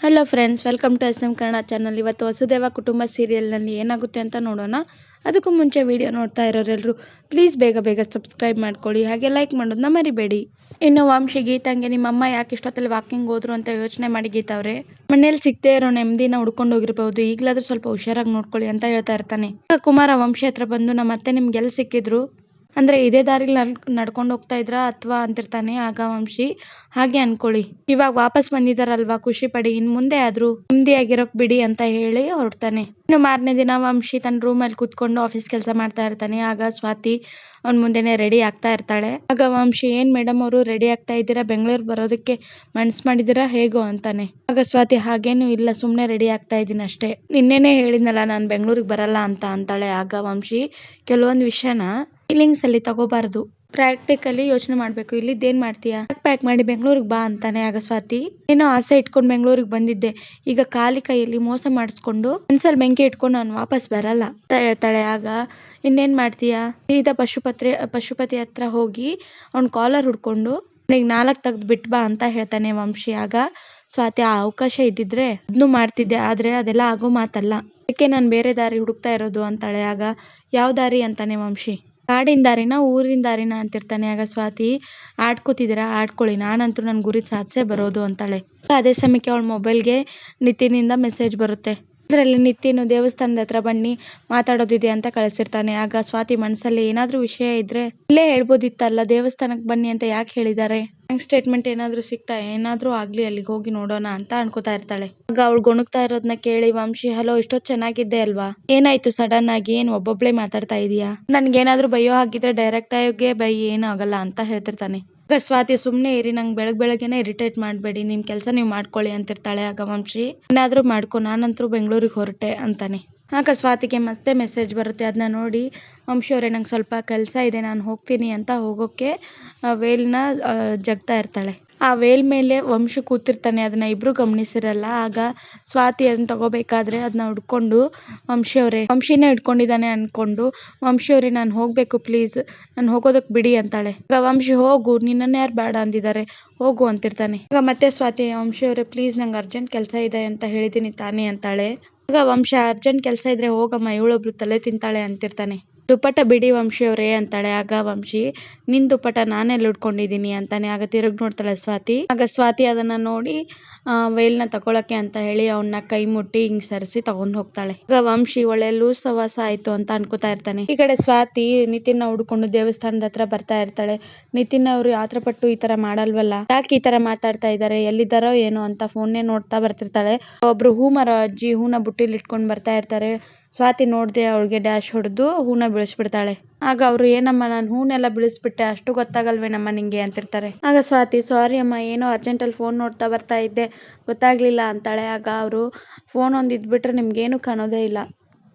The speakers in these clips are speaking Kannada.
Hello friends, welcome to S M Kannada channel. ಇವತ್ತು ವಸುದೇವ ಕುಟುಂಬ ಸೀರಿಯಲ್ನಲ್ಲಿ ಏನಾಗುತ್ತೆ ಅಂತ ನೋಡೋಣ. ಅದಕ್ಕೂ ಮುಂಚೆ ವಿಡಿಯೋ ನೋಡ್ತಾ ಇರೋರೆಲ್ಲರೂ ಪ್ಲೀಸ್ ಬೇಗ ಬೇಗ ಸಬ್ಸ್ಕ್ರೈಬ್ ಮಾಡ್ಕೊಳ್ಳಿ, ಹಾಗೆ ಲೈಕ್ ಮಾಡೋದನ್ನ ಮರಿಬೇಡಿ. ಇನ್ನು ವಂಶಿ ಗೀತಾಂಗೆ ನಿಮ್ಮಮ್ಮ ಯಾಕೆ ಇಷ್ಟೊತ್ತಲ್ಲಿ ವಾಕಿಂಗ್ ಹೋದ್ರು ಅಂತ ಯೋಚನೆ ಮಾಡಿ ಗೀತಾವ್ರೆ, ಮನೇಲಿ ಸಿಗದೆ ಇರೋ ನೆಮ್ಮದಿನ ಹುಡ್ಕೊಂಡು ಹೋಗಿರ್ಬಹುದು, ಈಗಲಾದ್ರೂ ಸ್ವಲ್ಪ ಹುಷಾರಾಗಿ ನೋಡ್ಕೊಳ್ಳಿ ಅಂತ ಹೇಳ್ತಾ ಇರ್ತಾನೆ. ಕುಮಾರ ವಂಶಿ ಹತ್ರ ಬಂದು ನಮ್ಮ ಅತ್ತೆ ನಿಮ್ಗೆ ಎಲ್ಲಿ ಸಿಕ್ಕಿದ್ರು, ಅಂದ್ರೆ ಇದೇ ದಾರಿಲಿ ನಡ್ಕೊಂಡು ಹೋಗ್ತಾ ಇದ್ರ ಅಥವಾ ಅಂತಿರ್ತಾನೆ. ಆಗ ವಂಶಿ, ಹಾಗೆ ಅನ್ಕೊಳ್ಳಿ, ಇವಾಗ ವಾಪಸ್ ಬಂದಿದಾರಲ್ವಾ, ಖುಷಿ ಪಡಿ, ಇನ್ ಮುಂದೆ ಆದ್ರೂ ನೆಮ್ಮದಿಯಾಗಿರೋಕ್ ಬಿಡಿ ಅಂತ ಹೇಳಿ ಹೊರಡ್ತಾನೆ. ಇನ್ನು ಮಾರನೇ ದಿನ ವಂಶಿ ತನ್ನ ರೂಮ್ ಅಲ್ಲಿ ಕೂತ್ಕೊಂಡು ಆಫೀಸ್ ಕೆಲಸ ಮಾಡ್ತಾ ಇರ್ತಾನೆ. ಆಗ ಸ್ವಾತಿ ಅವನ್ ಮುಂದೆನೆ ರೆಡಿ ಆಗ್ತಾ ಇರ್ತಾಳೆ. ಆಗ ವಂಶಿ, ಏನ್ ಮೇಡಮ್ ಅವರು ರೆಡಿ ಆಗ್ತಾ ಇದ್ದೀರಾ, ಬೆಂಗಳೂರು ಬರೋದಕ್ಕೆ ಮನ್ಸ್ ಮಾಡಿದಿರಾ ಹೇಗೋ ಅಂತಾನೆ. ಆಗ ಸ್ವಾತಿ, ಹಾಗೇನು ಇಲ್ಲ, ಸುಮ್ನೆ ರೆಡಿ ಆಗ್ತಾ ಇದ್ದೀನಿ ಅಷ್ಟೇ, ನಿನ್ನೆನೆ ಹೇಳಿದ್ನಲ್ಲ ನಾನ್ ಬೆಂಗಳೂರಿಗೆ ಬರಲ್ಲ ಅಂತ ಅಂತಾಳೆ. ಆಗ ವಂಶಿ, ಕೆಲವೊಂದು ವಿಷಯನ ಫೀಲಿಂಗ್ಸ್ ಅಲ್ಲಿ ತಗೋಬಾರ್ದು, ಪ್ರಾಕ್ಟಿಕಲಿ ಯೋಚನೆ ಮಾಡ್ಬೇಕು, ಇಲ್ಲಿದ್ದೇನ್ ಮಾಡ್ತೀಯಾ, ಪ್ಯಾಕ್ ಮಾಡಿ ಬೆಂಗಳೂರಿಗೆ ಬಾ ಅಂತಾನೆ. ಆಗ ಸ್ವಾತಿ, ಏನೋ ಆಸೆ ಇಟ್ಕೊಂಡು ಬೆಂಗಳೂರಿಗೆ ಬಂದಿದ್ದೆ, ಈಗ ಖಾಲಿ ಕೈಯಲ್ಲಿ ಮೋಸ ಮಾಡಿಸ್ಕೊಂಡು ಮನ್ಸಲ್ಲಿ ಬೆಂಕಿ ಇಟ್ಕೊಂಡು ನಾನು ವಾಪಸ್ ಬರಲ್ಲ ಅಂತ ಹೇಳ್ತಾಳೆ. ಆಗ ಇನ್ನೇನ್ ಮಾಡ್ತೀಯಾ, ಸೀದಾ ಪಶುಪತಿ ಹತ್ರ ಹೋಗಿ ಅವ್ನ್ ಕಾಲರ್ ಹುಡ್ಕೊಂಡು ಈಗ 4 ತೆಗ್ದು ಬಿಟ್ ಬಾ ಅಂತ ಹೇಳ್ತಾನೆ ವಂಶಿ. ಆಗ ಸ್ವಾತಿ, ಆ ಅವಕಾಶ ಇದ್ದಿದ್ರೆ ಅದನ್ನು ಮಾಡ್ತಿದ್ದೆ, ಆದ್ರೆ ಅದೆಲ್ಲ ಆಗೋ ಮಾತಲ್ಲ, ಅದಕ್ಕೆ ನಾನು ಬೇರೆ ದಾರಿ ಹುಡುಕ್ತಾ ಇರೋದು ಅಂತಾಳೆ. ಆಗ ಯಾವ ದಾರಿ ಅಂತಾನೆ ವಂಶಿ. ಕಾಡಿನ ದಾರಿನ ಊರಿನ ದಾರಿನ ಅಂತಿರ್ತಾನೆ. ಆಗ ಸ್ವಾತಿ, ಆಡ್ಕೋತಿದ್ದೀರಾ ಆಡ್ಕೊಳ್ಳಿ, ನಾನಂತೂ ನನ್ನ ಗುರಿ ಸಾಧಿಸೇ ಬರೋದು ಅಂತಾಳೆ. ಅದೇ ಸಮಯಕ್ಕೆ ಅವಳ ಮೊಬೈಲ್ಗೆ ನಿತಿನಿಂದ ಮೆಸೇಜ್ ಬರುತ್ತೆ. ಅದರಲ್ಲಿ ನಿತಿನ್ ದೇವಸ್ಥಾನದ ಹತ್ರ ಬನ್ನಿ ಮಾತಾಡೋದಿದೆ ಅಂತ ಕಳಿಸಿರ್ತಾನೆ. ಆಗ ಸ್ವಾತಿ ಮನಸ್ಸಲ್ಲಿ, ಏನಾದ್ರೂ ವಿಷಯ ಇದ್ರೆ ಇಲ್ಲೇ ಹೇಳ್ಬೋದಿತ್ತಲ್ಲ, ದೇವಸ್ಥಾನಕ್ಕೆ ಬನ್ನಿ ಅಂತ ಯಾಕೆ ಹೇಳಿದ್ದಾರೆ, ಬ್ಯಾಂಕ್ ಸ್ಟೇಟ್ಮೆಂಟ್ ಏನಾದ್ರೂ ಸಿಗ್ತಾ, ಏನಾದ್ರೂ ಆಗ್ಲಿ ಅಲ್ಲಿಗೆ ಹೋಗಿ ನೋಡೋಣ ಅಂತ ಅನ್ಕೋತಾ ಇರ್ತಾಳೆ. ಆಗ ಅವಳು ಗೊಣಗ್ತಾ ಇರೋದನ್ನ ಕೇಳಿ ವಂಶಿ, ಹಲೋ, ಇಷ್ಟೊತ್ತು ಚೆನ್ನಾಗಿದ್ದೆ ಅಲ್ವಾ, ಏನಾಯ್ತು ಸಡನ್ ಆಗಿ, ಏನ್ ಒಬ್ಬೊಬ್ಳೆ ಮಾತಾಡ್ತಾ ಇದೀಯಾ, ನನ್ಗೇನಾದ್ರೂ ಬೈಯೋ ಹಾಗಿದ್ರೆ ಡೈರೆಕ್ಟ್ ಆಗಿ ಬೈ, ಏನೂ ಆಗಲ್ಲ ಅಂತ ಹೇಳ್ತಿರ್ತಾನೆ. ಆಗ ಸ್ವಾತಿ, ಸುಮ್ನೆ ಇರಿ, ನಂಗೆ ಬೆಳಗ್ಗೆನೆ ಇರಿಟೇಟ್ ಮಾಡ್ಬೇಡಿ, ನಿಮ್ ಕೆಲಸ ನೀವು ಮಾಡ್ಕೊಳ್ಳಿ ಅಂತಿರ್ತಾಳೆ. ಆಗ ವಂಶಿ, ಏನಾದ್ರೂ ಮಾಡ್ಕೊ, ನಾನಂತರೂ ಬೆಂಗಳೂರಿಗೆ ಹೊರಟೆ ಅಂತಾನೆ. ಆಗ ಸ್ವಾತಿಗೆ ಮತ್ತೆ ಮೆಸೇಜ್ ಬರುತ್ತೆ. ಅದನ್ನ ನೋಡಿ ವಂಶಿ ಅವರೇ, ನಂಗೆ ಸ್ವಲ್ಪ ಕೆಲಸ ಇದೆ, ನಾನು ಹೋಗ್ತೀನಿ ಅಂತ ಹೋಗೋಕೆ ವೇಲ್ನ ಜಗ್ತಾ ಇರ್ತಾಳೆ. ಆ ವೇಲ್ ಮೇಲೆ ವಂಶಿ ಕೂತಿರ್ತಾನೆ, ಅದನ್ನ ಇಬ್ರು ಗಮನಿಸಿರಲ್ಲ. ಆಗ ಸ್ವಾತಿ ಅದನ್ನ ತಗೋಬೇಕಾದ್ರೆ ಅದನ್ನ ಹುಡ್ಕೊಂಡು ವಂಶಿನೇ ಹಿಡ್ಕೊಂಡಿದ್ದಾನೆ ಅನ್ಕೊಂಡು, ವಂಶಿ ಅವ್ರೆ ನಾನು ಹೋಗ್ಬೇಕು ಪ್ಲೀಸ್, ನಾನು ಹೋಗೋದಕ್ ಬಿಡಿ ಅಂತಾಳೆ. ಆಗ ವಂಶಿ, ಹೋಗು, ನಿನ್ನನ್ನು ಯಾರು ಬೇಡ ಅಂದಿದ್ದಾರೆ, ಹೋಗು ಅಂತಿರ್ತಾನೆ. ಆಗ ಮತ್ತೆ ಸ್ವಾತಿ, ವಂಶಿ ಅವ್ರೆ ಪ್ಲೀಸ್, ನಂಗೆ ಅರ್ಜೆಂಟ್ ಕೆಲಸ ಇದೆ ಅಂತ ಹೇಳಿದೀನಿ ತಾನೇ ಅಂತಾಳೆ. ಆಗ ವಂಶ, ಅರ್ಜೆಂಟ್ ಕೆಲಸ ಇದ್ರೆ ಹೋಗಮ್ಮ, ಇವಳೊಬ್ಳು ತಲೆ ತಿಂತಾಳೆ ಅಂತಿರ್ತಾನೆ. ದುಪ್ಪಟ ಬಿಡಿ ವಂಶಿ ಅವ್ರೆ ಅಂತಾಳೆ. ಆಗ ವಂಶಿ, ನಿನ್ ದುಪ್ಪಟ ನಾನೆಲ್ಲಿ ಉಡ್ಕೊಂಡಿದೀನಿ ಅಂತಾನೆ. ಆಗ ತಿರುಗಿ ನೋಡ್ತಾಳೆ ಸ್ವಾತಿ. ಆಗ ಸ್ವಾತಿ ಅದನ್ನ ನೋಡಿ ವೇಲ್ನ ತಗೊಳಕ್ಕೆ ಅಂತ ಹೇಳಿ ಅವನ್ನ ಕೈ ಮುಟ್ಟಿ ಹಿಂಗ್ ಸರಿಸಿ ತಗೊಂಡ್ ಹೋಗ್ತಾಳೆ. ಆಗ ವಂಶಿ, ಒಳ್ಳೆ ಲೂಸ್ ಸವಾಸ ಆಯ್ತು ಅಂತ ಅನ್ಕೋತಾ ಇರ್ತಾನೆ. ಈ ಕಡೆ ಸ್ವಾತಿ ನಿತಿನ್ ಹುಡ್ಕೊಂಡು ದೇವಸ್ಥಾನದ ಹತ್ರ ಬರ್ತಾ ಇರ್ತಾಳೆ. ನಿತಿನ್ ಅವರು ಆತರ ಪಟ್ಟು ಈ ತರ ಮಾಡಲ್ವಲ್ಲ, ಯಾಕೆ ಈ ತರ ಮಾತಾಡ್ತಾ ಇದಾರೆ, ಎಲ್ಲಿದ್ದಾರೋ ಏನೋ ಅಂತ ಫೋನ್ನೇ ನೋಡ್ತಾ ಬರ್ತಿರ್ತಾಳೆ. ಒಬ್ರು ಹೂ ಮರ ಅಜ್ಜಿ ಹೂನ ಬುಟ್ಟಿಲಿ ಇಟ್ಕೊಂಡ್ ಬರ್ತಾ ಇರ್ತಾರೆ. ಸ್ವಾತಿ ನೋಡ್ದೆ ಅವಳಿಗೆ ಡ್ಯಾಶ್ ಹೊಡೆದು ಹೂನ ಬೀಳಿಸ್ಬಿಡ್ತಾಳೆ. ಆಗ ಅವ್ರು, ಏನಮ್ಮ ನಾನು ಹೂನೆಲ್ಲ ಬೀಳಿಸ್ಬಿಟ್ಟೆ, ಅಷ್ಟು ಗೊತ್ತಾಗಲ್ವೇನಮ್ಮ ನಿಂಗೆ ಅಂತಿರ್ತಾರೆ. ಆಗ ಸ್ವಾತಿ, ಸಾರಿ ಅಮ್ಮ, ಏನೋ ಅರ್ಜೆಂಟಲ್ಲಿ ಫೋನ್ ನೋಡ್ತಾ ಬರ್ತಾ ಇದ್ದೆ, ಗೊತ್ತಾಗ್ಲಿಲ್ಲ ಅಂತಾಳೆ. ಆಗ ಅವರು, ಫೋನ್ ಒಂದ್ ಇದ್ಬಿಟ್ರೆ ನಿಮ್ಗೇನು ಕಾಣೋದೇ ಇಲ್ಲ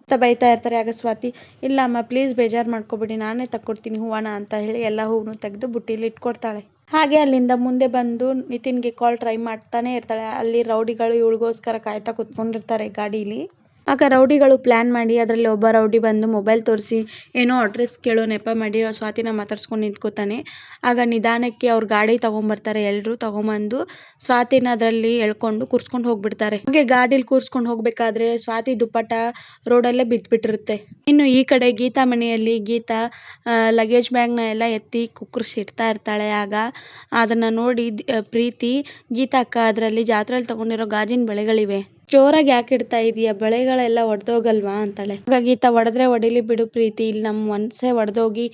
ಅಂತ ಬೈತಾ ಇರ್ತಾರೆ. ಆಗ ಸ್ವಾತಿ, ಇಲ್ಲ ಅಮ್ಮ ಪ್ಲೀಸ್ ಬೇಜಾರು ಮಾಡ್ಕೊಬಿಡಿ, ನಾನೇ ತಕ್ಕೊಡ್ತೀನಿ ಹೂವನ ಅಂತ ಹೇಳಿ ಎಲ್ಲ ಹೂವನ್ನು ತೆಗೆದು ಬುಟ್ಟಿಲಿ ಇಟ್ಕೊಡ್ತಾಳೆ. ಹಾಗೆ ಅಲ್ಲಿಂದ ಮುಂದೆ ಬಂದು ನಿತಿನ್ಗೆ ಕಾಲ್ ಟ್ರೈ ಮಾಡ್ತಾನೆ ಇರ್ತಾಳೆ. ಅಲ್ಲಿ ರೌಡಿಗಳು ಇವಳಿಗೋಸ್ಕರ ಕಾಯ್ತಾ ಕುತ್ಕೊಂಡಿರ್ತಾರೆ ಗಾಡೀಲಿ. ಆಗ ರೌಡಿಗಳು ಪ್ಲಾನ್ ಮಾಡಿ ಅದರಲ್ಲಿ ಒಬ್ಬ ರೌಡಿ ಬಂದು ಮೊಬೈಲ್ ತೋರಿಸಿ ಏನೋ ಅಡ್ರೆಸ್ ಕೇಳೋ ನೆಪ ಮಾಡಿ ಸ್ವಾತಿನ ಮಾತಾಡ್ಸ್ಕೊಂಡು ನಿಂತ್ಕೋತಾನೆ. ಆಗ ನಿಧಾನಕ್ಕೆ ಅವ್ರ ಗಾಡಿ ತಗೊಂಡ್ಬರ್ತಾರೆ, ಎಲ್ಲರೂ ತಗೊಂಬಂದು ಸ್ವಾತಿನ ಅದರಲ್ಲಿ ಎಳ್ಕೊಂಡು ಕೂರ್ಸ್ಕೊಂಡು ಹೋಗ್ಬಿಡ್ತಾರೆ. ಹಾಗೆ ಗಾಡಿಲಿ ಕೂರ್ಸ್ಕೊಂಡು ಹೋಗ್ಬೇಕಾದ್ರೆ ಸ್ವಾತಿ ದುಪ್ಪಟ ರೋಡಲ್ಲೇ ಬಿದ್ಬಿಟ್ಟಿರುತ್ತೆ. ಇನ್ನು ಈ ಕಡೆ ಗೀತಾ ಮನೆಯಲ್ಲಿ ಗೀತಾ ಲಗೇಜ್ ಬ್ಯಾಗ್ನ ಎಲ್ಲ ಎತ್ತಿ ಕುಕ್ಕರ್ಸಿ ಇಡ್ತಾ ಇರ್ತಾಳೆ. ಆಗ ಅದನ್ನ ನೋಡಿ ಪ್ರೀತಿ, ಗೀತಾ ಅಕ್ಕ, ಅದರಲ್ಲಿ ಜಾತ್ರೆಯಲ್ಲಿ ತಗೊಂಡಿರೋ ಗಾಜಿನ ಬಳೆಗಳಿವೆ, ಜೋರಾಗಿ ಯಾಕೆ ಇಡ್ತಾ ಇದೀಯ, ಬಳೆಗಳೆಲ್ಲ ಒಡೆದೋಗಲ್ವಾ ಅಂತಾಳೆ. ಆಗ ಗೀತಾ, ಒಡೆದ್ರೆ ಒಡಿಲಿ ಬಿಡು ಪ್ರೀತಿ, ಇಲ್ಲಿ ನಮ್ಮ ಮನ್ಸೆ ಒಡೆದೋಗಿ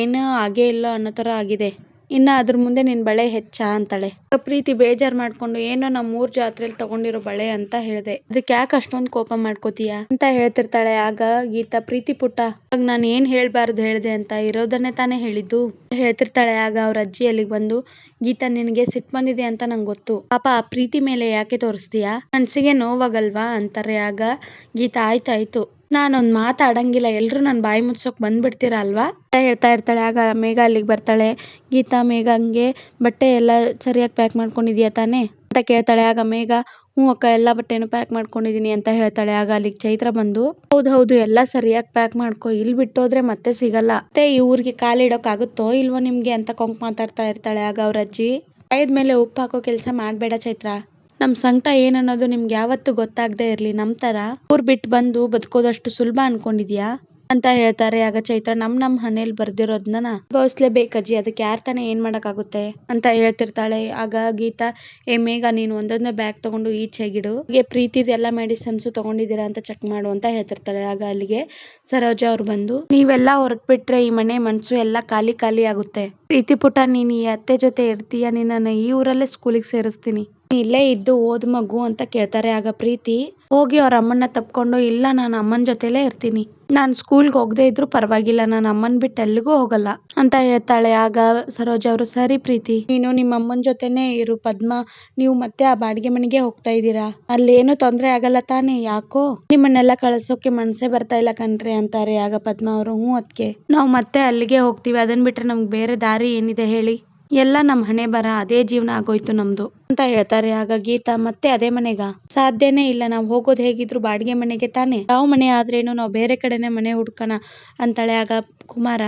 ಏನೋ ಆಗೇ ಇಲ್ಲೋ ಅನ್ನೋ ತರ ಆಗಿದೆ, ಇನ್ನ ಅದ್ರ ಮುಂದೆ ನಿನ್ ಬಳೆ ಹೆಚ್ಚಾ ಅಂತಾಳೆ. ಪ್ರೀತಿ ಬೇಜಾರ್ ಮಾಡ್ಕೊಂಡು, ಏನೋ ನಮ್ಮೂರ್ ಜಾತ್ರೆಯಲ್ಲಿ ತಗೊಂಡಿರೋ ಬಳೆ ಅಂತ ಹೇಳ್ದೆ, ಅದಕ್ಕೆ ಯಾಕೆ ಅಷ್ಟೊಂದು ಕೋಪ ಮಾಡ್ಕೋತೀಯ ಅಂತ ಹೇಳ್ತಿರ್ತಾಳೆ. ಆಗ ಗೀತಾ, ಪ್ರೀತಿ ಪುಟ್ಟ, ಇವಾಗ ನಾನು ಏನ್ ಹೇಳ್ಬಾರ್ದು ಹೇಳ್ದೆ ಅಂತ, ಇರೋದನ್ನೇ ತಾನೇ ಹೇಳಿದ್ದು ಹೇಳ್ತಿರ್ತಾಳೆ. ಆಗ ಅವ್ರ ಅಜ್ಜಿ ಅಲ್ಲಿಗೆ ಬಂದು, ಗೀತಾ ನಿನಗೆ ಸಿಟ್ಟು ಬಂದಿದೆ ಅಂತ ನಂಗೆ ಗೊತ್ತು, ಪಾಪ ಆ ಪ್ರೀತಿ ಮೇಲೆ ಯಾಕೆ ತೋರಿಸ್ತೀಯಾ, ಮನ್ಸಿಗೆ ನೋವಾಗಲ್ವಾ ಅಂತಾರೆ. ಆಗ ಗೀತಾ, ಆಯ್ತಾಯ್ತು, ನಾನೊಂದ್ ಮಾತಾಡಂಗಿಲ್ಲ, ಎಲ್ರು ನನ್ ಬಾಯಿ ಮುಚ್ಸೋಕ್ ಬಂದ್ಬಿಡ್ತೀರ ಅಲ್ವಾ ಅಂತ ಹೇಳ್ತಾ ಇರ್ತಾಳೆ. ಆಗ ಮೇಘ ಅಲ್ಲಿಗೆ ಬರ್ತಾಳೆ. ಗೀತಾ ಮೇಘಂಗೆ ಬಟ್ಟೆ ಎಲ್ಲ ಸರಿಯಾಗಿ ಪ್ಯಾಕ್ ಮಾಡ್ಕೊಂಡಿದ್ಯಾ ತಾನೇ ಅಂತ ಕೇಳ್ತಾಳೆ. ಆಗ ಮೇಘ, ಹ್ಞೂ ಅಕ್ಕ, ಎಲ್ಲ ಬಟ್ಟೆನೂ ಪ್ಯಾಕ್ ಮಾಡ್ಕೊಂಡಿದೀನಿ ಅಂತ ಹೇಳ್ತಾಳೆ. ಆಗ ಅಲ್ಲಿಗೆ ಚೈತ್ರ ಬಂದು, ಹೌದು ಎಲ್ಲ ಸರಿಯಾಗಿ ಪ್ಯಾಕ್ ಮಾಡ್ಕೊ, ಇಲ್ಲಿ ಬಿಟ್ಟೋದ್ರೆ ಮತ್ತೆ ಸಿಗಲ್ಲ, ಮತ್ತೆ ಈ ಊರಿಗೆ ಕಾಲಿಡೋಕ್ ಆಗುತ್ತೋ ಇಲ್ವೋ ನಿಮ್ಗೆ ಅಂತ ಕೊಂಕ್ ಮಾತಾಡ್ತಾ ಇರ್ತಾಳೆ. ಆಗ ಅವ್ರ ಅಜ್ಜಿ, ಮೇಲೆ ಉಪ್ಪು ಹಾಕೋ ಕೆಲಸ ಮಾಡ್ಬೇಡ ಚೈತ್ರ, ನಮ್ಮ ಸಂಕಟ ಏನನ್ನೋದು ನಿಮ್ಗೆ ಯಾವತ್ತೂ ಗೊತ್ತಾಗದೇ ಇರಲಿ. ನಮ್ಮ ಥರ ಊರು ಬಿಟ್ಟು ಬಂದು ಬದುಕೋದಷ್ಟು ಸುಲಭ ಅನ್ಕೊಂಡಿದ್ಯಾ ಅಂತ ಹೇಳ್ತಾರೆ. ಆಗ ಚೈತ್ರ ನಮ್ಮ ಹಣೆಯಲ್ಲಿ ಬರ್ದಿರೋದನ್ನ ಅನುಭವಿಸ್ಲೇಬೇಕಜ್ಜಿ, ಅದಕ್ಕೆ ಯಾರ್ ತಾನೇ ಏನ್ ಮಾಡಕ್ಕಾಗುತ್ತೆ ಅಂತ ಹೇಳ್ತಿರ್ತಾಳೆ. ಆಗ ಗೀತಾ, ಮೇಘ ನೀನು ಒಂದೊಂದೇ ಬ್ಯಾಗ್ ತಗೊಂಡು ಈಚೆಗಿಡು, ಹಾಗೆ ಪ್ರೀತಿದೆಲ್ಲ ಮೆಡಿಸನ್ಸು ತಗೊಂಡಿದ್ದೀರಾ ಅಂತ ಚೆಕ್ ಮಾಡು ಅಂತ ಹೇಳ್ತಿರ್ತಾಳೆ. ಆಗ ಅಲ್ಲಿಗೆ ಸರೋಜ ಅವ್ರು ಬಂದು, ನೀವೆಲ್ಲ ಹೊರಟ್ಬಿಟ್ರೆ ಈ ಮನೆ ಮನ್ಸು ಎಲ್ಲ ಖಾಲಿ ಖಾಲಿ ಆಗುತ್ತೆ. ಪ್ರೀತಿ ಪುಟ, ನೀನ್ ಈ ಅತ್ತೆ ಜೊತೆ ಇರ್ತೀಯ, ನಿನ್ನನ್ನು ಈ ಊರಲ್ಲೇ ಸ್ಕೂಲಿಗೆ ಸೇರಿಸ್ತೀನಿ, ನೀನ್ ಇಲ್ಲೇ ಇದ್ದು ಓದ್ ಮಗು ಅಂತ ಕೇಳ್ತಾರೆ. ಆಗ ಪ್ರೀತಿ ಹೋಗಿ ಅವ್ರ ಅಮ್ಮನ್ನ ತಪ್ಕೊಂಡು, ಇಲ್ಲ ನಾನು ಅಮ್ಮನ ಜೊತೆಲೇ ಇರ್ತೀನಿ, ನಾನು ಸ್ಕೂಲ್ಗೆ ಹೋಗದೆ ಇದ್ರು ಪರವಾಗಿಲ್ಲ, ನಾನು ಅಮ್ಮನ್ ಬಿಟ್ಟು ಎಲ್ಲಿಗೂ ಹೋಗಲ್ಲ ಅಂತ ಹೇಳ್ತಾಳೆ. ಆಗ ಸರೋಜ ಅವರು, ಸರಿ ಪ್ರೀತಿ, ನೀನು ನಿಮ್ಮ ಅಮ್ಮನ ಜೊತೆನೇ ಇರು. ಪದ್ಮ, ನೀವು ಮತ್ತೆ ಆ ಬಾಡಿಗೆ ಮನೆಗೆ ಹೋಗ್ತಾ ಇದ್ದೀರಾ, ಅಲ್ಲೇನು ತೊಂದ್ರೆ ಆಗಲ್ಲ ತಾನೇ? ಯಾಕೋ ನಿಮ್ಮನ್ನೆಲ್ಲ ಕಳ್ಸೋಕೆ ಮನ್ಸೇ ಬರ್ತಾ ಇಲ್ಲ ಕಣ್ರಿ ಅಂತಾರೆ. ಆಗ ಪದ್ಮ ಅವರು, ಹ್ಞೂ ಅದಕ್ಕೆ ನಾವು ಮತ್ತೆ ಅಲ್ಲಿಗೆ ಹೋಗ್ತೀವಿ, ಅದನ್ ಬಿಟ್ರೆ ನಮ್ಗೆ ಬೇರೆ ದಾರಿ ಏನಿದೆ ಹೇಳಿ, ಎಲ್ಲ ನಮ್ಮ ಹಣೆ ಬರ, ಅದೇ ಜೀವನ ಆಗೋಯ್ತು ನಮ್ದು ಅಂತ ಹೇಳ್ತಾರೆ. ಆಗ ಗೀತಾ, ಮತ್ತೆ ಅದೇ ಮನೆಗ? ಸಾಧ್ಯನೇ ಇಲ್ಲ, ನಾವು ಹೋಗೋದು ಹೇಗಿದ್ರು ಬಾಡಿಗೆ ಮನೆಗೆ ತಾನೆ, ಯಾವ ಮನೆ ಆದ್ರೇನು ನಾವು ಬೇರೆ ಕಡೆನೆ ಮನೆ ಹುಡ್ಕನ ಅಂತಾಳೆ. ಆಗ ಕುಮಾರ,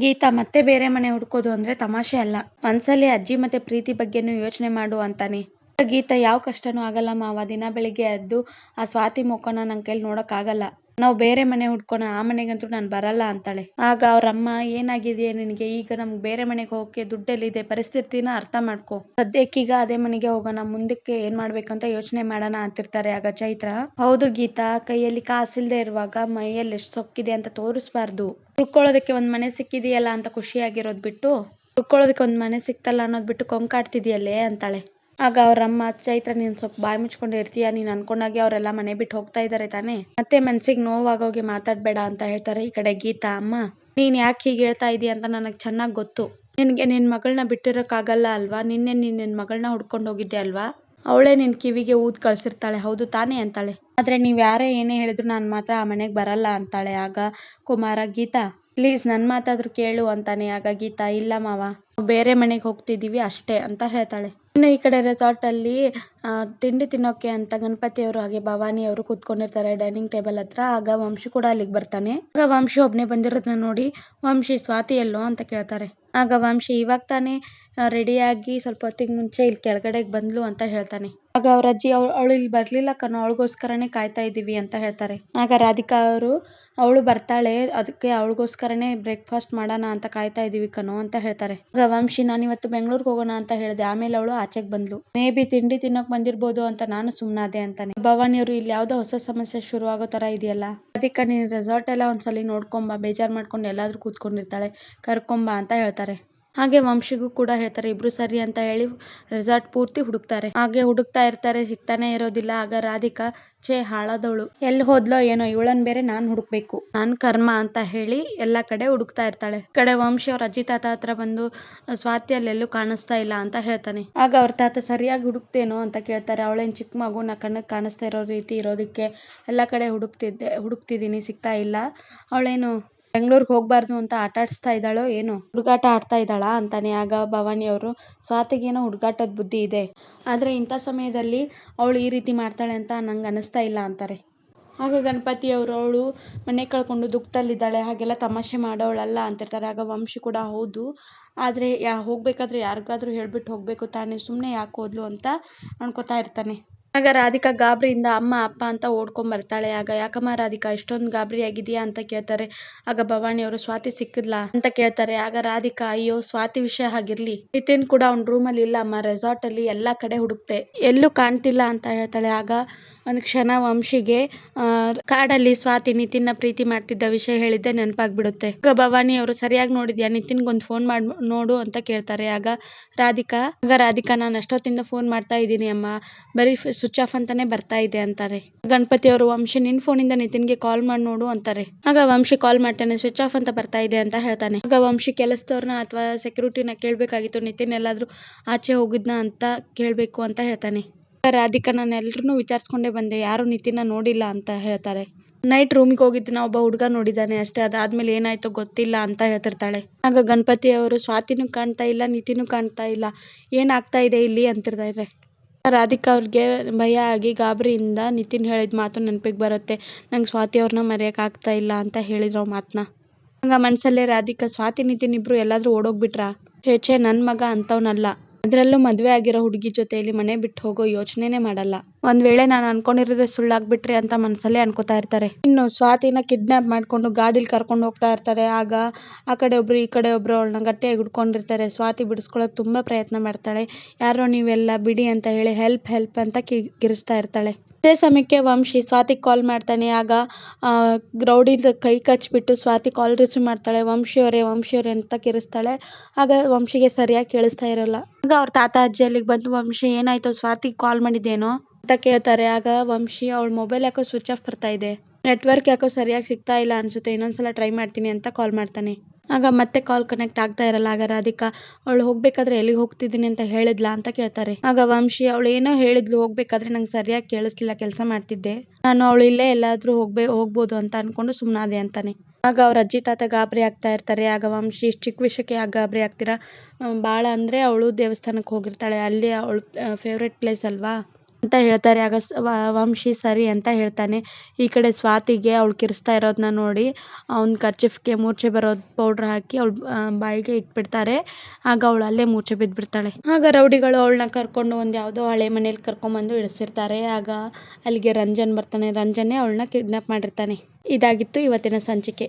ಗೀತಾ ಮತ್ತೆ ಬೇರೆ ಮನೆ ಹುಡ್ಕೋದು ಅಂದ್ರೆ ತಮಾಷೆ ಅಲ್ಲ, ಒಂದ್ಸಲಿ ಅಜ್ಜಿ ಮತ್ತೆ ಪ್ರೀತಿ ಬಗ್ಗೆನೂ ಯೋಚನೆ ಮಾಡು ಅಂತಾನೆ. ಗೀತಾ, ಯಾವ ಕಷ್ಟನೂ ಆಗಲ್ಲ ಮಾವ, ದಿನ ಬೆಳಿಗ್ಗೆ ಎದ್ದು ಆ ಸ್ವಾತಿ ಮುಖನ ನನ್ ಕೈಲಿ ನೋಡಕ್ ಆಗಲ್ಲ, ನಾವು ಬೇರೆ ಮನೆ ಹುಡ್ಕೋಣ, ಆ ಮನೆಗಂತೂ ನಾನು ಬರಲ್ಲ ಅಂತಾಳೆ. ಆಗ ಅವ್ರಮ್ಮ, ಏನಾಗಿದೆಯಾ ನಿನಗೆ, ಈಗ ನಮ್ಗೆ ಬೇರೆ ಮನೆಗೆ ಹೋಗಕ್ಕೆ ದುಡ್ಡೆಲ್ಲಿದೆ, ಪರಿಸ್ಥಿತಿನ ಅರ್ಥ ಮಾಡ್ಕೊ, ಸದ್ಯಕ್ಕೀಗ ಅದೇ ಮನೆಗೆ ಹೋಗೋಣ, ಮುಂದಕ್ಕೆ ಏನ್ ಮಾಡ್ಬೇಕಂತ ಯೋಚನೆ ಮಾಡೋಣ ಅಂತಿರ್ತಾರೆ. ಆಗ ಚೈತ್ರ, ಹೌದು ಗೀತಾ, ಕೈಯಲ್ಲಿ ಕಾಸಿಲ್ದೆ ಇರುವಾಗ ಮೈಯಲ್ಲಿ ಎಷ್ಟು ಸೊಕ್ಕಿದೆ ಅಂತ ತೋರಿಸ್ಬಾರ್ದು, ಉಳ್ಕೊಳ್ಳೋದಕ್ಕೆ ಒಂದ್ ಮನೆ ಸಿಕ್ಕಿದೆಯಲ್ಲ ಅಂತ ಖುಷಿಯಾಗಿರೋದ್ ಬಿಟ್ಟು ಉಳ್ಕೊಳ್ಳೋದಕ್ಕೆ ಒಂದ್ ಮನೆ ಸಿಕ್ತಲ್ಲ ಅನ್ನೋದ್ ಬಿಟ್ಟು ಕೊಂಕಾಡ್ತಿದ್ಯಲ್ಲೇ ಅಂತಾಳೆ. ಆಗ ಅವ್ರಮ್ಮ, ಚೈತ್ರ ನೀನ್ ಸ್ವಲ್ಪ ಬಾಯಿ ಮುಚ್ಕೊಂಡು ಇರ್ತೀಯ, ನೀನ್ ಅನ್ಕೊಂಡಾಗೆ ಅವರೆಲ್ಲ ಮನೆ ಬಿಟ್ಟು ಹೋಗ್ತಾ ಇದಾರೆ ತಾನೆ, ಮತ್ತೆ ಮನ್ಸಿಗೆ ನೋವಾಗೋಗಿ ಮಾತಾಡ್ಬೇಡ ಅಂತ ಹೇಳ್ತಾರೆ. ಈ ಕಡೆ ಗೀತಾ, ಅಮ್ಮ ನೀನ್ ಯಾಕೆ ಹೀಗೆ ಹೇಳ್ತಾ ಇದೀಯ ಅಂತ ನನಗ್ ಚೆನ್ನಾಗ್ ಗೊತ್ತು, ನಿನ್ಗೆ ನಿನ್ ಮಗಳನ್ನ ಬಿಟ್ಟಿರೋಕ್ಕಾಗಲ್ಲ ಅಲ್ವಾ, ನಿನ್ನೆ ನಿನ್ ಮಗಳನ್ನ ಹುಡ್ಕೊಂಡು ಹೋಗಿದ್ದೆ ಅಲ್ವಾ, ಅವಳೇ ನಿನ್ ಕಿವಿಗೆ ಊದ್ ಕಳ್ಸಿರ್ತಾಳೆ, ಹೌದು ತಾನೇ ಅಂತಾಳೆ. ಆದ್ರೆ ನೀವ್ ಯಾರೇ ಏನೇ ಹೇಳಿದ್ರು ನಾನ್ ಮಾತ್ರ ಆ ಮನೆಗ್ ಬರಲ್ಲ ಅಂತಾಳೆ. ಆಗ ಕುಮಾರ, ಗೀತಾ ಪ್ಲೀಸ್ ನನ್ ಮಾತಾದ್ರೂ ಕೇಳು ಅಂತಾನೆ. ಆಗ ಗೀತಾ, ಇಲ್ಲ ಮಾವ, ಬೇರೆ ಮನೆಗೆ ಹೋಗ್ತಿದೀವಿ ಅಷ್ಟೇ ಅಂತ ಹೇಳ್ತಾಳೆ. ಇನ್ನು ಈ ಕಡೆ ರೆಸಾರ್ಟ್ ಅಲ್ಲಿ ತಿಂಡಿ ತಿನ್ನೋಕೆ ಅಂತ ಗಣಪತಿ ಅವರು ಹಾಗೆ ಭವಾನಿ ಅವರು ಕೂತ್ಕೊಂಡಿರ್ತಾರೆ ಡೈನಿಂಗ್ ಟೇಬಲ್ ಹತ್ರ. ಆಗ ವಂಶಿ ಕೂಡ ಅಲ್ಲಿಗೆ ಬರ್ತಾನೆ. ಆಗ ವಂಶಿ ಒಬ್ನೇ ಬಂದಿರೋದನ್ನ ನೋಡಿ, ವಂಶಿ ಸ್ವಾತಿ ಎಲ್ಲೋ ಅಂತ ಕೇಳ್ತಾರೆ. ಆಗ ವಂಶಿ ಇವಾಗ ತಾನೇ ರೆಡಿಯಾಗಿ ಸ್ವಲ್ಪ ಹೊತ್ತಿಗೆ ಮುಂಚೆ ಇಲ್ಲಿ ಕೆಳಗಡೆಗೆ ಬಂದ್ಲು ಅಂತ ಹೇಳ್ತಾನೆ. ಆಗ ಅವ್ರ ಅಜ್ಜಿ, ಅವಳು ಇಲ್ಲಿ ಬರ್ಲಿಲ್ಲ ಕಣೋ, ಅವಳಿಗೋಸ್ಕರನೇ ಕಾಯ್ತಾ ಇದೀವಿ ಅಂತ ಹೇಳ್ತಾರೆ. ಆಗ ರಾಧಿಕಾ ಅವರು, ಅವಳು ಬರ್ತಾಳೆ, ಅದಕ್ಕೆ ಅವಳಿಗೋಸ್ಕರನೇ ಬ್ರೇಕ್ಫಾಸ್ಟ್ ಮಾಡೋಣ ಅಂತ ಕಾಯ್ತಾ ಇದೀವಿ ಕಣೋ ಅಂತ ಹೇಳ್ತಾರೆ. ಆಗ ವಂಶಿ, ನಾನು ಇವತ್ತು ಬೆಂಗಳೂರಿಗೆ ಹೋಗೋಣ ಅಂತ ಹೇಳಿದೆ, ಆಮೇಲೆ ಅವಳು ಆಚೆಗೆ ಬಂದ್ಲು, ಮೇ ಬಿ ತಿಂಡಿ ತಿನ್ನೋಕ್ ಬಂದಿರ್ಬೋದು ಅಂತ ನಾನು ಸುಮ್ನಾದೆ ಅಂತಾನೆ. ಭವಾನಿ ಅವರು, ಇಲ್ಲಿ ಯಾವ್ದೋ ಹೊಸ ಸಮಸ್ಯೆ ಶುರು ಆಗೋ ತರ ಇದೆಯಲ್ಲ, ರಾಧಿಕಾ ನೀನ್ ರೆಸಾರ್ಟ್ ಎಲ್ಲ ಒಂದ್ಸಲಿ ನೋಡ್ಕೊಂಬ, ಬೇಜಾರ್ ಮಾಡ್ಕೊಂಡು ಎಲ್ಲಾದ್ರೂ ಕೂತ್ಕೊಂಡಿರ್ತಾಳೆ, ಕರ್ಕೊಂಬ ಅಂತ ಹೇಳ್ತಾರೆ. ಹಾಗೆ ವಂಶಿಗೂ ಕೂಡ ಹೇಳ್ತಾರೆ. ಇಬ್ರು ಸರಿ ಅಂತ ಹೇಳಿ ರೆಸಾರ್ಟ್ ಪೂರ್ತಿ ಹುಡುಕ್ತಾರೆ. ಹಾಗೆ ಹುಡುಕ್ತಾ ಇರ್ತಾರೆ, ಸಿಗ್ತಾನೆ ಇರೋದಿಲ್ಲ. ಆಗ ರಾಧಿಕಾ, ಛೇ ಹಾಳಾದವಳು, ಎಲ್ಲಿ ಹೋದ್ಲೋ ಏನೋ, ಇವಳನ್ ಬೇರೆ ನಾನ್ ಹುಡುಕ್ಬೇಕು, ನಾನ್ ಕರ್ಮ ಅಂತ ಹೇಳಿ ಎಲ್ಲಾ ಕಡೆ ಹುಡುಕ್ತಾ ಇರ್ತಾಳೆ. ಈ ಕಡೆ ವಂಶಿ ಅವ್ರ ಅಜ್ಜಿ ತಾತ ಹತ್ರ ಬಂದು, ಸ್ವಾತಿ ಅಲ್ಲೆಲ್ಲೂ ಕಾಣಿಸ್ತಾ ಇಲ್ಲ ಅಂತ ಹೇಳ್ತಾನೆ. ಆಗ ಅವ್ರ ತಾತ, ಸರಿಯಾಗಿ ಹುಡುಕ್ತೇನೋ ಅಂತ ಕೇಳ್ತಾರೆ. ಅವಳೇನ್ ಚಿಕ್ಕ ಮಗು, ನಾ ಕಣ್ಣಗ್ ಕಾಣಿಸ್ತಾ ಇರೋ ರೀತಿ ಇರೋದಕ್ಕೆ ಎಲ್ಲಾ ಕಡೆ ಹುಡುಕ್ತಿದ್ದೀನಿ, ಸಿಗ್ತಾ ಇಲ್ಲ, ಅವಳೇನು ಬೆಂಗಳೂರಿಗೆ ಹೋಗ್ಬಾರ್ದು ಅಂತ ಆಟ ಆಡಿಸ್ತಾ ಇದ್ದಾಳೋ ಏನೋ, ಹುಡುಗಾಟ ಆಡ್ತಾ ಇದ್ದಾಳಾ ಅಂತಾನೆ. ಆಗ ಭವಾನಿ ಅವರು, ಸ್ವಾತಿಗೇನೋ ಹುಡುಗಾಟದ ಬುದ್ಧಿ ಇದೆ, ಆದ್ರೆ ಇಂಥ ಸಮಯದಲ್ಲಿ ಅವಳು ಈ ರೀತಿ ಮಾಡ್ತಾಳೆ ಅಂತ ನಂಗೆ ಅನಿಸ್ತಾ ಇಲ್ಲ ಅಂತಾರೆ. ಆಗ ಗಣಪತಿ ಅವರು, ಅವಳು ಮನೆ ಕಳ್ಕೊಂಡು ದುಃಖದಲ್ಲಿದ್ದಾಳೆ, ಹಾಗೆಲ್ಲ ತಮಾಷೆ ಮಾಡೋಳಲ್ಲ ಅಂತಿರ್ತಾರೆ. ಆಗ ವಂಶಿ ಕೂಡ, ಹೌದು, ಆದ್ರೆ ಹೋಗ್ಬೇಕಾದ್ರೆ ಯಾರಿಗಾದ್ರೂ ಹೇಳ್ಬಿಟ್ಟು ಹೋಗ್ಬೇಕು ತಾನೆ, ಸುಮ್ನೆ ಯಾಕೆ ಹೋದ್ಲು ಅಂತ ಅನ್ಕೋತಾ ಇರ್ತಾನೆ. ಆಗ ರಾಧಿಕಾ ಗಾಬರಿಯಿಂದ ಅಮ್ಮ ಅಪ್ಪ ಅಂತ ಓಡ್ಕೊಂಡ್ ಬರ್ತಾಳೆ. ಆಗ ಯಾಕಮ್ಮ ರಾಧಿಕಾ ಇಷ್ಟೊಂದು ಗಾಬರಿ ಆಗಿದೆಯಾ ಅಂತ ಕೇಳ್ತಾರೆ. ಆಗ ಭವಾನಿ ಅವರು, ಸ್ವಾತಿ ಸಿಕ್ಕಿದ್ಲಾ ಅಂತ ಕೇಳ್ತಾರೆ. ಆಗ ರಾಧಿಕಾ, ಅಯ್ಯೋ ಸ್ವಾತಿ ವಿಷಯ ಹಾಗಿರ್ಲಿ, ನಿತಿನ್ ಕೂಡ ಅವ್ನ ರೂಮಲ್ಲಿ ಇಲ್ಲ ಅಮ್ಮ, ರೆಸಾರ್ಟ್ ಅಲ್ಲಿ ಎಲ್ಲಾ ಕಡೆ ಹುಡುಕ್ತೆ, ಎಲ್ಲೂ ಕಾಣ್ತಿಲ್ಲ ಅಂತ ಹೇಳ್ತಾಳೆ. ಆಗ ಒಂದ್ ಕ್ಷಣ ವಂಶಿಗೆ ಕಾಡಲ್ಲಿ ಸ್ವಾತಿ ನಿತಿನ್ ನ ಪ್ರೀತಿ ಮಾಡ್ತಿದ್ದ ವಿಷಯ ಹೇಳಿದ್ದೆ ನೆನಪಾಗ್ಬಿಡುತ್ತೆ. ಆಗ ಭವಾನಿ ಅವರು, ಸರಿಯಾಗಿ ನೋಡಿದ್ಯಾ, ನಿತಿನ್ಗೊಂದು ಫೋನ್ ಮಾಡಿ ನೋಡು ಅಂತ ಕೇಳ್ತಾರೆ. ಆಗ ರಾಧಿಕಾ ನಾನು ಅಷ್ಟೊತ್ತಿಂದ ಫೋನ್ ಮಾಡ್ತಾ ಇದ್ದೀನಿ ಅಮ್ಮ, ಬರೀ ಸ್ವಿಚ್ ಆಫ್ ಅಂತಾನೆ ಬರ್ತಾ ಇದೆ ಅಂತಾರೆ. ಗಣಪತಿ ಅವರು, ವಂಶಿ ನಿನ್ ಫೋನಿಂದ ನಿತಿನ್ಗೆ ಕಾಲ್ ಮಾಡಿ ನೋಡು ಅಂತಾರೆ. ಆಗ ವಂಶಿ ಕಾಲ್ ಮಾಡ್ತಾನೆ, ಸ್ವಿಚ್ ಆಫ್ ಅಂತ ಬರ್ತಾ ಇದೆ ಅಂತ ಹೇಳ್ತಾನೆ. ಆಗ ವಂಶಿ, ಕೆಲಸದವ್ರನ್ನ ಅಥವಾ ಸೆಕ್ಯೂರಿಟಿನ ಕೇಳ್ಬೇಕಾಗಿತ್ತು, ನಿತಿನ್ ಎಲ್ಲಾದ್ರೂ ಆಚೆ ಹೋಗಿದ್ನ ಅಂತ ಕೇಳ್ಬೇಕು ಅಂತ ಹೇಳ್ತಾನೆ. ರಾಧಿಕಾ, ನಾನು ಎಲ್ರನ್ನೂ ವಿಚಾರಿಸ್ಕೊಂಡೇ ಬಂದೆ, ಯಾರು ನಿತಿನ್ನ ನೋಡಿಲ್ಲ ಅಂತ ಹೇಳ್ತಾರೆ. ನೈಟ್ ರೂಮಿಗೆ ಹೋಗಿದ್ನ ಒಬ್ಬ ಹುಡುಗ ನೋಡಿದಾನೆ ಅಷ್ಟೇ, ಅದಾದ್ಮೇಲೆ ಏನಾಯ್ತೋ ಗೊತ್ತಿಲ್ಲ ಅಂತ ಹೇಳ್ತಿರ್ತಾಳೆ. ಆಗ ಗಣಪತಿ ಅವರು, ಸ್ವಾತಿನೂ ಕಾಣ್ತಾ ಇಲ್ಲ, ನಿತಿನೂ ಕಾಣ್ತಾ ಇಲ್ಲ, ಏನಾಗ್ತಾ ಇದೆ ಇಲ್ಲಿ ಅಂತಿರ್ತಾರೆ. ರಾಧಿಕಾ ಅವ್ರಿಗೆ ಭಯ ಆಗಿ ಗಾಬರಿಯಿಂದ ನಿತಿನ್ ಹೇಳಿದ ಮಾತು ನೆನಪಿಗೆ ಬರುತ್ತೆ. ನಂಗೆ ಸ್ವಾತಿ ಅವ್ರನ್ನ ಮರೆಯಕ್ ಆಗ್ತಾ ಇಲ್ಲ ಅಂತ ಹೇಳಿದ್ರು ಮಾತನ್ನ. ಹಂಗ ಮನ್ಸಲ್ಲೇ ರಾಧಿಕಾ, ಸ್ವಾತಿ ನಿತಿನ್ ಇಬ್ರು ಎಲ್ಲಾದ್ರೂ ಓಡೋಗ್ಬಿಟ್ರಾ, ಛೇ ನನ್ ಮಗ ಅಂತವ್ನಲ್ಲ, ಅದರಲ್ಲೂ ಮದುವೆ ಆಗಿರೋ ಹುಡುಗಿ ಜೊತೆಯಲ್ಲಿ ಮನೆ ಬಿಟ್ಟು ಹೋಗೋ ಯೋಚನೆನೇ ಮಾಡಲ್ಲ. ಒಂದ್ ವೇಳೆ ನಾನು ಅನ್ಕೊಂಡಿರೋದೇ ಸುಳ್ಳಾಗ್ಬಿಟ್ರೆ ಅಂತ ಮನಸ್ಸಲ್ಲೇ ಅನ್ಕೋತಾ ಇರ್ತಾರೆ. ಇನ್ನು ಸ್ವಾತಿನ ಕಿಡ್ನಾಪ್ ಮಾಡ್ಕೊಂಡು ಗಾಡಿಲಿ ಕರ್ಕೊಂಡು ಹೋಗ್ತಾ ಇರ್ತಾರೆ. ಆಗ ಆ ಕಡೆ ಒಬ್ರು ಈ ಕಡೆ ಒಬ್ರು ಅವಳನ್ನ ಗಟ್ಟಿಯಾಗಿ ಹಿಡ್ಕೊಂಡಿರ್ತಾರೆ. ಸ್ವಾತಿ ಬಿಡಿಸ್ಕೊಳಕ್ ತುಂಬಾ ಪ್ರಯತ್ನ ಮಾಡ್ತಾಳೆ. ಯಾರೋ ನೀವೆಲ್ಲ ಬಿಡಿ ಅಂತ ಹೇಳಿ ಹೆಲ್ಪ್ ಹೆಲ್ಪ್ ಅಂತ ಕಿರಿಸ್ತಾ ಇರ್ತಾಳೆ. ಅದೇ ಸಮಯಕ್ಕೆ ವಂಶಿ ಸ್ವಾತಿಗೆ ಕಾಲ್ ಮಾಡ್ತಾನೆ. ಆಗ ರೌಡಿ ಕೈ ಕಚ್ಬಿಟ್ಟು ಸ್ವಾತಿ ಕಾಲ್ ರಿಸೀವ್ ಮಾಡ್ತಾಳೆ. ವಂಶಿಯವರೇ ಅಂತ ಕಿರಿಸ್ತಾಳೆ. ಆಗ ವಂಶಿಗೆ ಸರಿಯಾಗಿ ಕೇಳಿಸ್ತಾ ಇರಲ್ಲ. ಆಗ ಅವ್ರ ತಾತ ಅಜ್ಜಿ ಅಲ್ಲಿಗೆ ಬಂದು, ವಂಶಿ ಏನಾಯ್ತು, ಸ್ವಾತಿಗೆ ಕಾಲ್ ಮಾಡಿದ್ದೇನೋ ಅಂತ ಕೇಳ್ತಾರೆ. ಆಗ ವಂಶಿ ಅವಳ ಮೊಬೈಲ್ ಯಾಕೋ ಸ್ವಿಚ್ ಆಫ್ ಬರ್ತಾ ಇದೆ, ನೆಟ್ವರ್ಕ್ ಯಾಕೋ ಸರಿಯಾಗಿ ಸಿಗ್ತಾ ಇಲ್ಲ ಅನ್ಸುತ್ತೆ, ಇನ್ನೊಂದ್ಸಲ ಟ್ರೈ ಮಾಡ್ತೀನಿ ಅಂತ ಕಾಲ್ ಮಾಡ್ತಾನೆ. ಆಗ ಮತ್ತೆ ಕಾಲ್ ಕನೆಕ್ಟ್ ಆಗ್ತಾ ಇರಲ್ಲ. ಆಗ ರಾಧಿಕಾ ಅವಳು ಹೋಗ್ಬೇಕಾದ್ರೆ ಎಲ್ಲಿಗೆ ಹೋಗ್ತಿದ್ದೀನಿ ಅಂತ ಹೇಳಿದ್ಲಾ ಅಂತ ಕೇಳ್ತಾರೆ. ಆಗ ವಂಶಿ ಅವಳು ಏನೋ ಹೇಳಿದ್ಲು ಹೋಗ್ಬೇಕಾದ್ರೆ, ನಂಗೆ ಸರಿಯಾಗಿ ಕೇಳಿಸ್ಲಿಲ್ಲ, ಕೆಲಸ ಮಾಡ್ತಿದ್ದೆ ನಾನು, ಅವಳು ಇಲ್ಲೇ ಎಲ್ಲಾದ್ರೂ ಹೋಗ್ಬೋದು ಅಂತ ಅನ್ಕೊಂಡು ಸುಮ್ಮನಾದೆ ಅಂತಾನೆ. ಆಗ ಅವ್ರ ಅಜ್ಜಿ ತಾತ ಗಾಬರಿ ಆಗ್ತಾ ಇರ್ತಾರೆ. ಆಗ ವಂಶಿ ಇಷ್ಟು ಚಿಕ್ಕ ವಿಷಯಕ್ಕೆ ಯಾಕೆ ಗಾಬರಿ ಆಗ್ತೀರಾ, ಭಾಳ ಅಂದರೆ ಅವಳು ದೇವಸ್ಥಾನಕ್ಕೆ ಹೋಗಿರ್ತಾಳೆ, ಅಲ್ಲಿ ಅವಳು ಫೇವ್ರೆಟ್ ಪ್ಲೇಸ್ ಅಲ್ವಾ ಅಂತ ಹೇಳ್ತಾರೆ. ಆಗ ವಂಶಿ ಸರಿ ಅಂತ ಹೇಳ್ತಾನೆ. ಈ ಕಡೆ ಸ್ವಾತಿಗೆ ಅವಳು ಕಿರಿಸ್ತಾ ಇರೋದನ್ನ ನೋಡಿ ಅವ್ನ ಕರ್ಚಿಫ್ಗೆ ಮೂರ್ಛೆ ಬರೋದು ಪೌಡ್ರ್ ಹಾಕಿ ಅವಳು ಬಾಯಿಗೆ ಇಟ್ಬಿಡ್ತಾರೆ. ಆಗ ಅವಳು ಅಲ್ಲೇ ಮೂರ್ಛೆ ಬಿದ್ದುಬಿಡ್ತಾಳೆ. ಆಗ ರೌಡಿಗಳು ಅವಳನ್ನ ಕರ್ಕೊಂಡು ಒಂದು ಯಾವುದೋ ಹಳೆ ಮನೇಲಿ ಕರ್ಕೊಂಡ್ಬಂದು ಇಳಿಸಿರ್ತಾರೆ. ಆಗ ಅಲ್ಲಿಗೆ ರಂಜನ್ ಬರ್ತಾನೆ. ರಂಜನ್ನೇ ಅವಳನ್ನ ಕಿಡ್ನಾಪ್ ಮಾಡಿರ್ತಾನೆ. ಇದಾಗಿತ್ತು ಇವತ್ತಿನ ಸಂಚಿಕೆ.